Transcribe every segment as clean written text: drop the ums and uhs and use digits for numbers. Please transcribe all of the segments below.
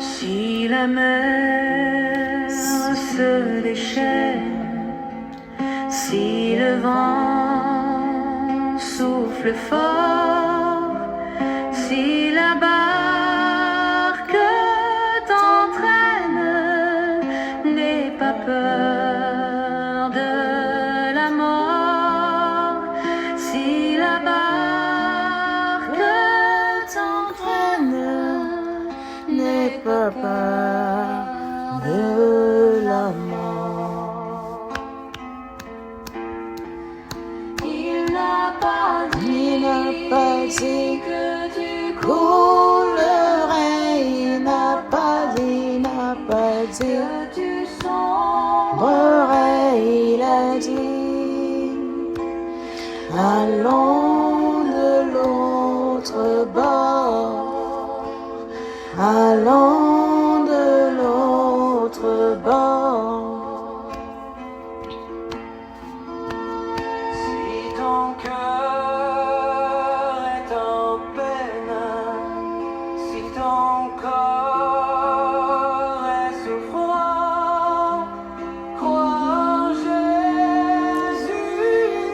Si la mer se déchaîne, si le vent souffle fort, si la barque t'entraîne, n'aie pas peur de la mort. Si la barque t'entraîne, n'aie pas peur de la mort. Il n'a pas dit que tu coulerais. Il n'a pas dit que tu sombrerais. Il a dit, allons de l'autre bord, allons de l'autre bord. Si ton cœur est en peine, si ton corps est souffrant, crois en Jésus, il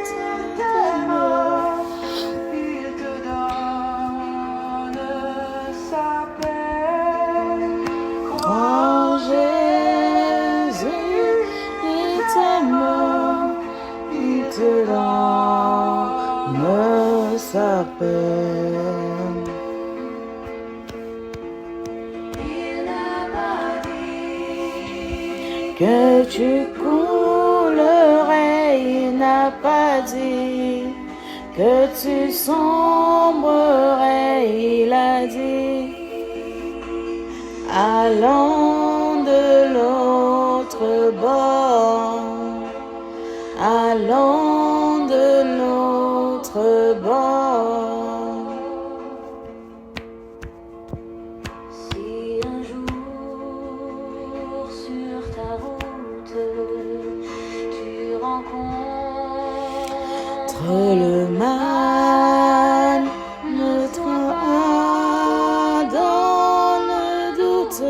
t'aime, il te donne sa paix. Crois en Jésus, il t'aime, il te donne sa paix. Il n'a pas dit que tu coulerais. Il n'a pas dit que tu sombrerais. Il a dit, allons de l'autre bord, allons de l'autre bord. Si un jour sur ta route tu rencontres le mal, ne sois pas dans le doute.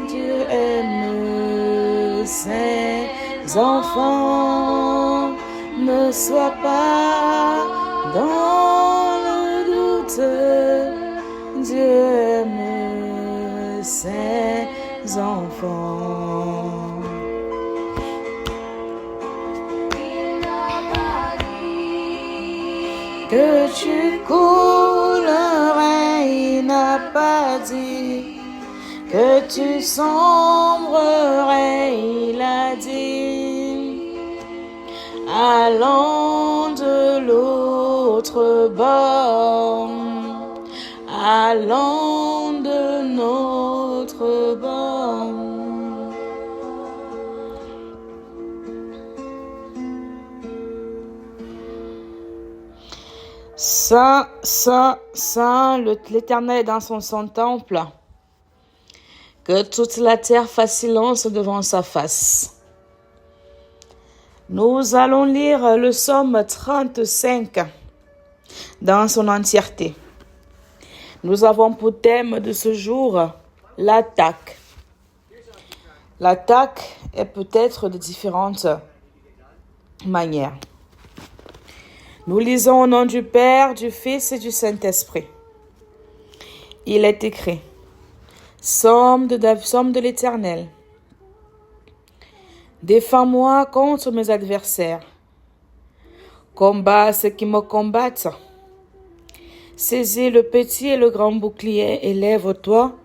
Dieu aime ses enfants. Ne sois pas dans le doute. Dieu aime ses enfants. Il n'a pas dit que tu coulerais. Il n'a pas dit que tu sombrerais. Il a dit, allons de l'autre bord, allons de notre bord. Saint, l'Éternel est dans son temple. Que toute la terre fasse silence devant sa face. Nous allons lire le psaume 35 dans son entièreté. Nous avons pour thème de ce jour l'attaque. L'attaque est peut-être de différentes manières. Nous lisons au nom du Père, du Fils et du Saint-Esprit. Il est écrit, Psaume de l'Éternel. Défends-moi contre mes adversaires. Combat ceux qui me combattent. Saisis le petit et le grand bouclier et lève-toi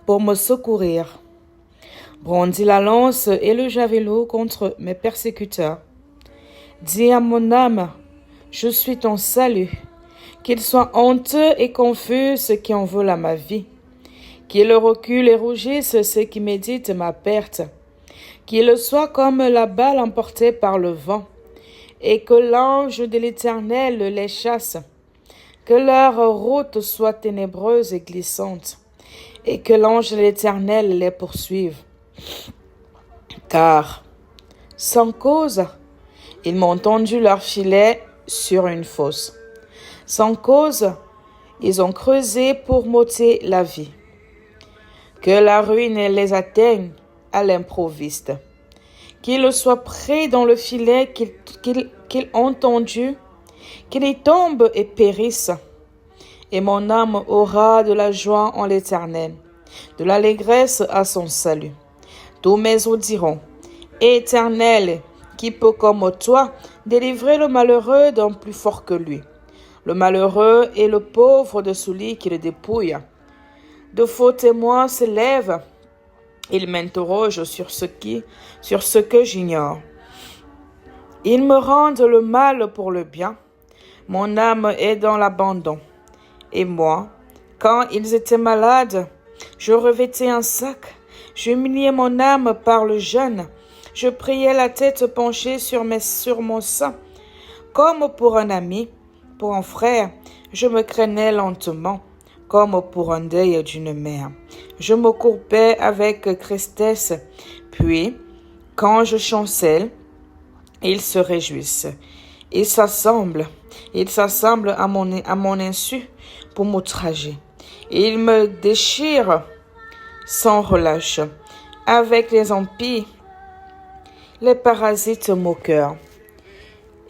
pour me secourir. Brandis la lance et le javelot contre mes persécuteurs. Dis à mon âme, je suis ton salut. Qu'ils soient honteux et confus ceux qui en veulent à ma vie. Qu'ils reculent et rougissent ceux qui méditent ma perte. Qu'ils soient comme la balle emportée par le vent, et que l'ange de l'Éternel les chasse. Que leur route soit ténébreuse et glissante, et que l'ange de l'Éternel les poursuive. Car, sans cause, ils m'ont tendu leur filet sur une fosse. Sans cause, ils ont creusé pour m'ôter la vie. Que la ruine les atteigne à l'improviste. Qu'ils soient pris dans le filet qu'ils ont tendu, qu'ils y tombent et périssent. Et mon âme aura de la joie en l'Éternel, de l'allégresse à son salut. Tous mes os diront, Éternel, qui peut comme toi délivrer le malheureux d'un plus fort que lui, le malheureux et le pauvre de celui qui le dépouille. De faux témoins se lèvent, ils m'interrogent sur ce que j'ignore. Ils me rendent le mal pour le bien, mon âme est dans l'abandon. Et moi, quand ils étaient malades, je revêtais un sac, j'humiliais mon âme par le jeûne, je priais la tête penchée sur mon sein. Comme pour un ami, pour un frère, je me craignais lentement, comme pour un deuil d'une mère. Je me courbais avec tristesse, puis, quand je chancelle, ils se réjouissent. Ils s'assemblent à mon insu pour m'outrager. Ils me déchirent sans relâche. Avec les impies, les parasites moqueurs.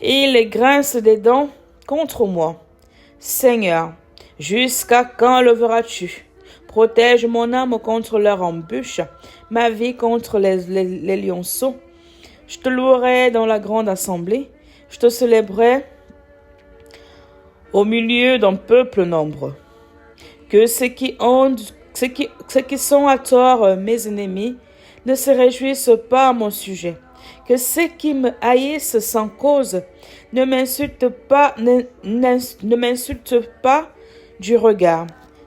Ils grincent des dents contre moi. Seigneur, jusqu'à quand le verras-tu? Protège mon âme contre leur embûche, ma vie contre les lionceaux. Je te louerai dans la grande assemblée, je te célébrerai au milieu d'un peuple nombreux. Que ceux qui sont à tort mes ennemis ne se réjouissent pas à mon sujet. Que ceux qui me haïssent sans cause ne m'insultent pas du regard,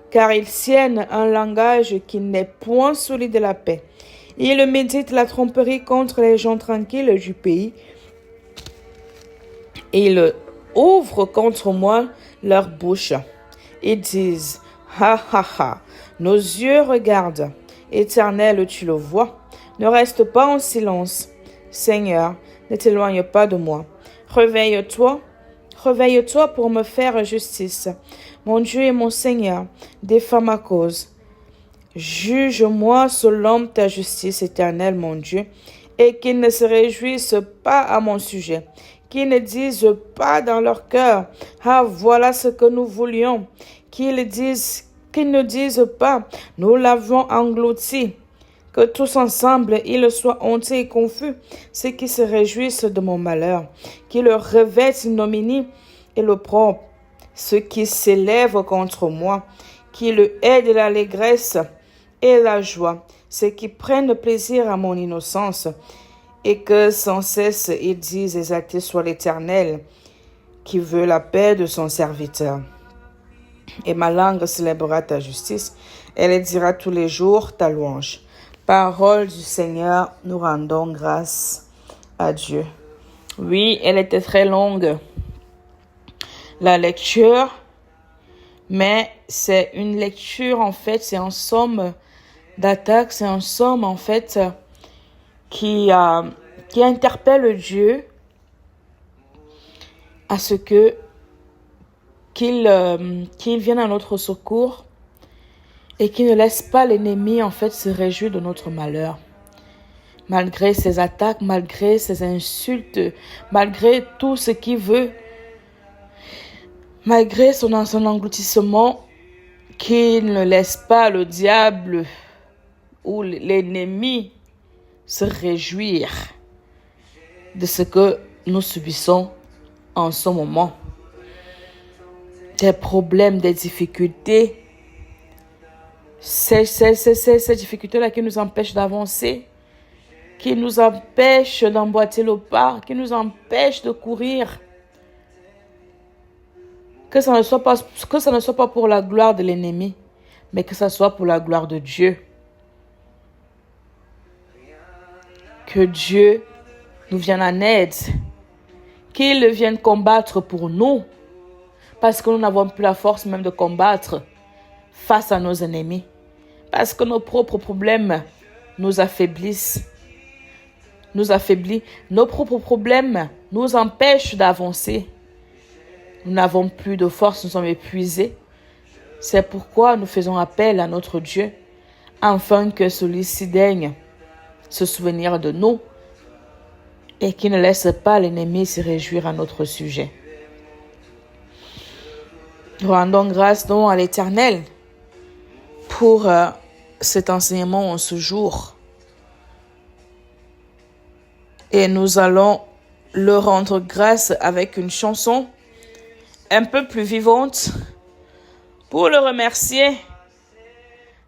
car ils tiennent un langage qui n'est point celui de la paix. Ils méditent la tromperie contre les gens tranquilles du pays. Ils ouvrent contre moi leur bouche. Ils disent, ha ha ha, nos yeux regardent. Éternel, tu le vois. Ne reste pas en silence. Seigneur, ne t'éloigne pas de moi. Réveille-toi pour me faire justice. Mon Dieu et mon Seigneur, défends ma cause. Juge-moi selon ta justice éternelle, mon Dieu, et qu'ils ne se réjouissent pas à mon sujet, qu'ils ne disent pas dans leur cœur, ah, voilà ce que nous voulions, qu'ils ne disent pas, nous l'avons englouti. Que tous ensemble, ils soient honteux et confus, ceux qui se réjouissent de mon malheur, qui le revêtent ignominie et l'opprobre, ceux qui s'élèvent contre moi, qui le aident l'allégresse et la joie, ceux qui prennent plaisir à mon innocence, et que sans cesse ils disent exalté soit l'Éternel, qui veut la paix de son serviteur. Et ma langue célébrera ta justice, elle dira tous les jours ta louange. Parole du Seigneur, nous rendons grâce à Dieu. Oui, elle était très longue, la lecture, mais c'est une lecture, en fait, c'est un somme d'attaque, c'est un somme, en fait, qui interpelle Dieu à ce qu'il vienne à notre secours et qu'il ne laisse pas l'ennemi, en fait, se réjouir de notre malheur. Malgré ses attaques, malgré ses insultes, malgré tout ce qu'il veut, malgré son engloutissement, qu'il ne laisse pas le diable ou l'ennemi se réjouir de ce que nous subissons en ce moment. Des problèmes, des difficultés, ces difficultés-là qui nous empêchent d'avancer, qui nous empêchent d'emboîter le pas, qui nous empêchent de courir. Que ça ne soit pas pour la gloire de l'ennemi, mais que ça soit pour la gloire de Dieu. Que Dieu nous vienne en aide, qu'il vienne combattre pour nous, parce que nous n'avons plus la force même de combattre face à nos ennemis, parce que nos propres problèmes nous affaiblissent, nos propres problèmes nous empêchent d'avancer. Nous n'avons plus de force, nous sommes épuisés. C'est pourquoi nous faisons appel à notre Dieu, afin que celui-ci daigne se souvenir de nous et qu'il ne laisse pas l'ennemi se réjouir à notre sujet. Rendons grâce donc à l'Éternel pour cet enseignement en ce jour. Et nous allons le rendre grâce avec une chanson un peu plus vivante pour le remercier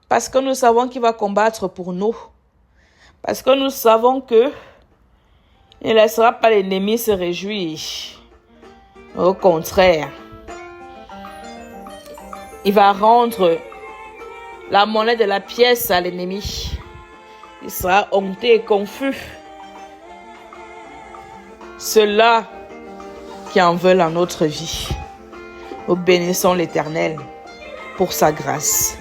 parce que nous savons qu'il va combattre pour nous. Parce que nous savons que il ne laissera pas l'ennemi se réjouir. Au contraire, il va rendre la monnaie de la pièce à l'ennemi. Il sera honteux et confus. Ceux-là qui en veulent en notre vie. Nous bénissons l'Éternel pour sa grâce.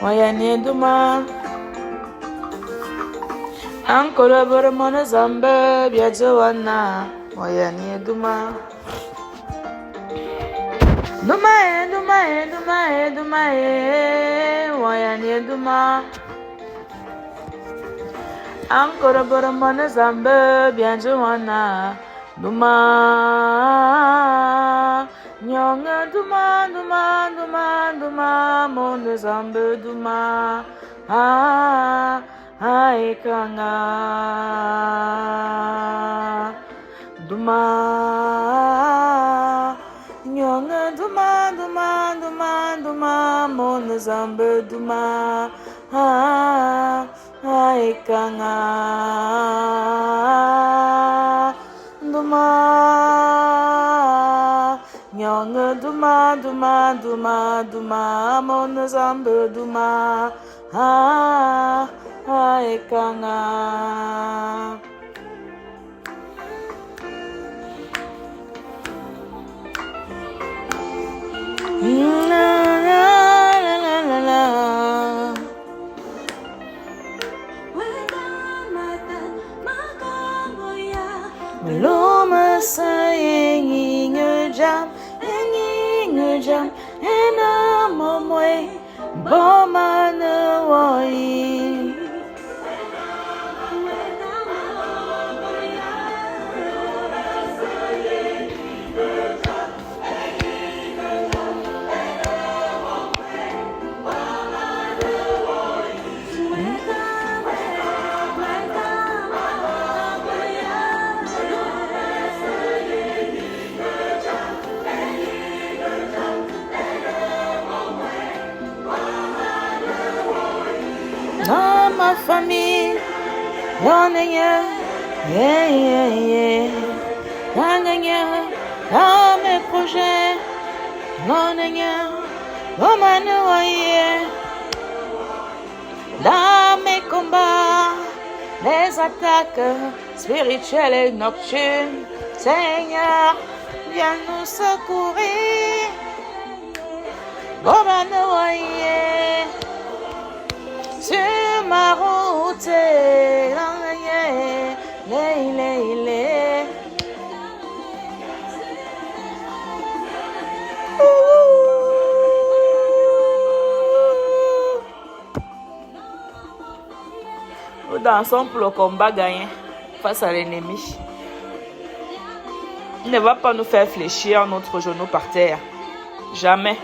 Moyani duma Ankolo boromone zambe biajowana Moyani duma Duma Moyani duma Ankolo boromone zambe biajowana Duma Nyonga duma Mone zambe duma Aikanga Duma Nyonga duma Mone zambe duma Aikanga Duma Nyonga duma Mone zambe duma Aikanga Loma saying jam ena momwe boma na wai ma famille, dans mes projets, dans mes combats, les attaques spirituelles et nocturnes, Seigneur, viens nous secourir. Sur ma route, nous dansons pour le combat gagné face à l'ennemi. Il ne va pas nous faire fléchir notre genou par terre. Jamais.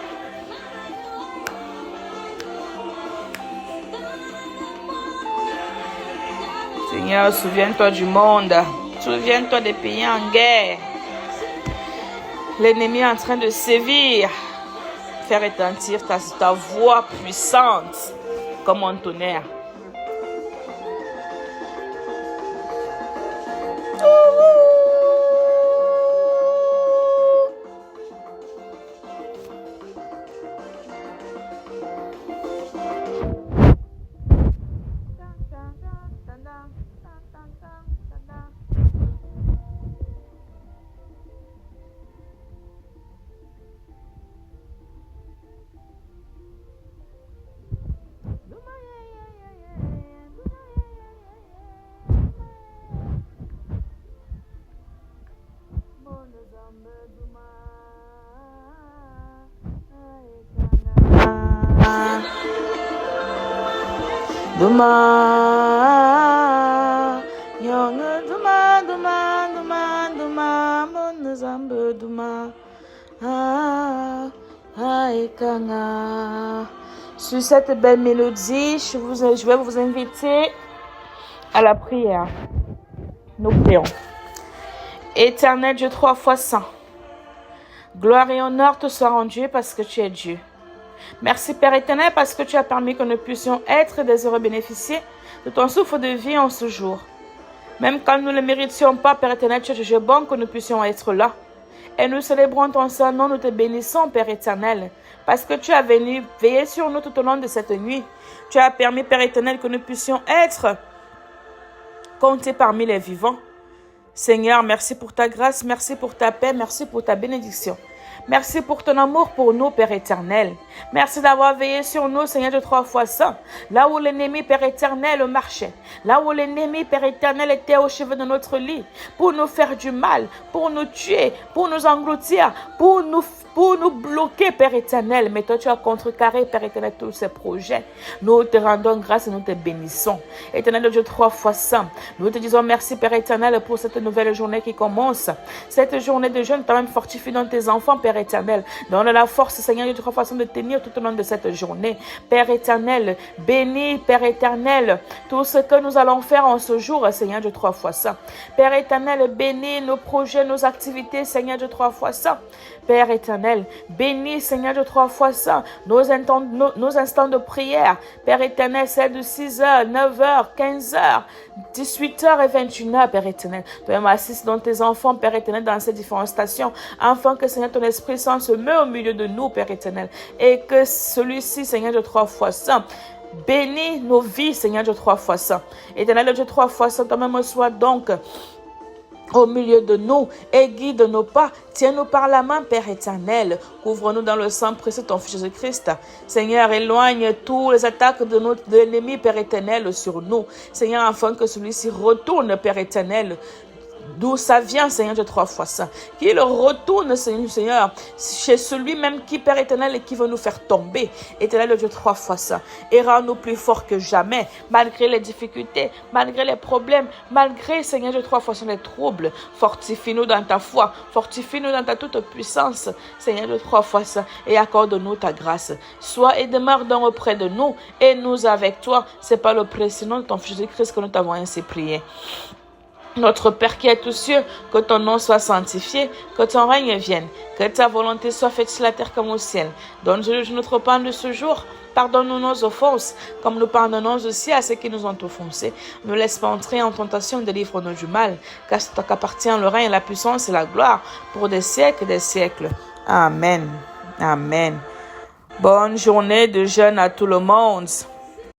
Seigneur, souviens-toi du monde. Souviens-toi des pays en guerre. L'ennemi est en train de sévir. Faire retentir ta voix puissante comme un tonnerre. Duma, Young Duma, Duma, Duma, Duma, Mon Zambe Duma, Aekanga. Sur cette belle mélodie, je vais vous inviter à la prière. Nous prions. Éternel Dieu 3 fois saint, gloire et honneur te soient rendus parce que tu es Dieu. Merci Père éternel parce que tu as permis que nous puissions être des heureux bénéficiaires de ton souffle de vie en ce jour. Même quand nous ne le méritions pas, Père éternel, tu es Dieu bon que nous puissions être là. Et nous célébrons ton saint nom, nous te bénissons Père éternel, parce que tu as venu veiller sur nous tout au long de cette nuit. Tu as permis Père éternel que nous puissions être comptés parmi les vivants. Seigneur, merci pour ta grâce, merci pour ta paix, merci pour ta bénédiction. Merci pour ton amour pour nous, Père éternel. Merci d'avoir veillé sur nous, Seigneur de 3 fois saint. Là où l'ennemi, Père éternel, marchait. Là où l'ennemi, Père éternel, était au chevet de notre lit. Pour nous faire du mal, pour nous tuer, pour nous engloutir, pour nous bloquer, Père éternel. Mais toi, tu as contrecarré, Père éternel, tous ces projets. Nous te rendons grâce et nous te bénissons. Éternel Dieu 3 fois saint. Nous te disons merci, Père éternel, pour cette nouvelle journée qui commence. Cette journée de jeûne, toi-même fortifie dans tes enfants, Père éternel. Donne la force, Seigneur, de 3 façons de tenir tout au long de cette journée. Père éternel, bénis, Père éternel, tout ce que nous allons faire en ce jour, Seigneur de 3 fois saint. Père éternel, bénis nos projets, nos activités, Seigneur de 3 fois saint. Père éternel, bénis, Seigneur de 3 fois saint, nos instants de prière. Père éternel, celle de 6h, 9h, 15h, 18h et 21h, Père éternel. Toi-même assiste dans tes enfants, Père éternel, dans ces différentes stations, afin que, Seigneur, ton Esprit Saint se met au milieu de nous, Père éternel, et que celui-ci, Seigneur de 3 fois saint, bénis nos vies, Seigneur de 3 fois saint. Éternel Dieu 3 fois saint, toi-même sois donc au milieu de nous et guide nos pas. Tiens-nous par la main, Père éternel. Couvre-nous dans le sang précieux de ton Fils Jésus-Christ. Seigneur, éloigne tous les attaques de l'ennemi, Père éternel, sur nous. Seigneur, afin que celui-ci retourne, Père éternel, d'où ça vient, Seigneur de 3 fois saint. Qu'il retourne, Seigneur, chez celui-même qui, Père éternel, et qui veut nous faire tomber. Éternel Dieu 3 fois saint. Et rends-nous plus forts que jamais, malgré les difficultés, malgré les problèmes, malgré, Seigneur de 3 fois saint, les troubles. Fortifie-nous dans ta foi, fortifie-nous dans ta toute puissance, Seigneur de 3 fois saint, et accorde-nous ta grâce. Sois et demeure donc auprès de nous, et nous avec toi. C'est par le précieux nom de ton Fils Jésus-Christ que nous t'avons ainsi prié. Notre Père qui est aux cieux, que ton nom soit sanctifié, que ton règne vienne, que ta volonté soit faite sur la terre comme au ciel. Donne-nous notre pain de ce jour. Pardonne-nous nos offenses, comme nous pardonnons aussi à ceux qui nous ont offensés. Ne laisse pas entrer en tentation, délivre-nous du mal, car c'est toi qu'appartient le règne, la puissance et la gloire, pour des siècles et des siècles. Amen. Amen. Bonne journée de jeûne à tout le monde.